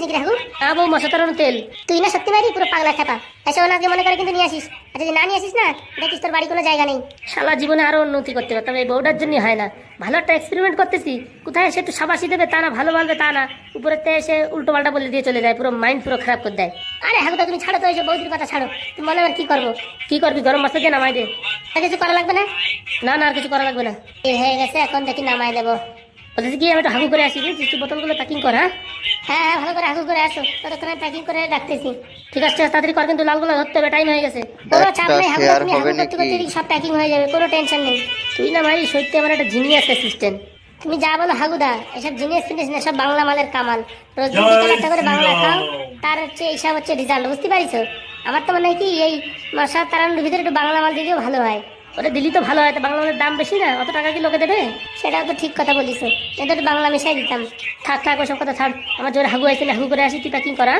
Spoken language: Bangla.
নাকি রাঘু? বউ মশা তাড়ানোর তেল। তুই না সত্যি মারি পুরো পাগলা ছাপা। এসে ওনাকে মনে করে কিন্তু নিয়ে আসিস, আর যদি না নিয়ে আসিস না দেখিস তোর বাড়ি কোনো জায়গা নেই। শালা জীবনে আরো উন্নতি করতে পারতাম, এই বউটার জন্য হয় না। ভালো একটা এক্সপেরিমেন্ট করতেছি, কোথায় সে একটু সাবাসি দেবে তা না, ভালো বলবে তা না, উপরে এসে উল্টো পাল্টা বলে দিয়ে চলে যায়, পুরো মাইন্ড পুরো খারাপ করে দেয়। আরে হাগুদা তুমি ছাড়ো তো, এসে বৌদির কথা ছাড়ো। তুমি বলে আর কি করবো? কি করবি, গরম মশলা দিয়ে নামাই দে। আর কিছু করা লাগবে না? না না, আর কিছু করা লাগবে না। এই হয়ে গেছে, এখন দেখি নামাই দেবো। বলতেছি কি, আমি একটু হাগু করে আসি, চিষ্টি বোতলগুলো প্যাকিং কর। হ্যাঁ হ্যাঁ হ্যাঁ, ভালো করে হাগু করে আসো, ততক্ষণে প্যাকিং করে রাখতেছি। ঠিক আছে, তাড়াতাড়ি কর, কিন্তু লালগুলো ধরতে হবে, টাইম হয়ে গেছে। কোনো চাপ একটা নেই হাগুদা, শেয়ার তুমি হবে হাগু করতে করতে নাকি? এদিকে সব প্যাকিং হয়ে যাবে, কোনো টেনশন নেই। তুই না ভাই সত্যি আমার একটা জিনিয়াস অ্যাসিস্ট্যান্ট। তুমি যা বলো হাগুদা, এসব জিনিস ফিনিস না, সব বাংলা মালের কামাল। রোজ বিকেলে একটা করে বাংলা খাও, তার হচ্ছে এইসব হচ্ছে রেজাল্ট, বুঝতে পারিস? আমার তো মনে হয় কি এই মশা তাড়ানোর ভিতরে একটু বাংলা মাল দিলেও ভালো হয়। ওটা দিলি তো ভালো হয়, তো বাংলা মালের দাম বেশি না, অত টাকা কি লোকে দেবে? সেটাও তো ঠিক কথা বলিস, এটা একটু বাংলা মিশাই দিতাম। থাক থাক, ওসব কথা ছাড়, আমার জোরে হাগু আইছে, হাগু করে আসি, তুই প্যাকিং করা।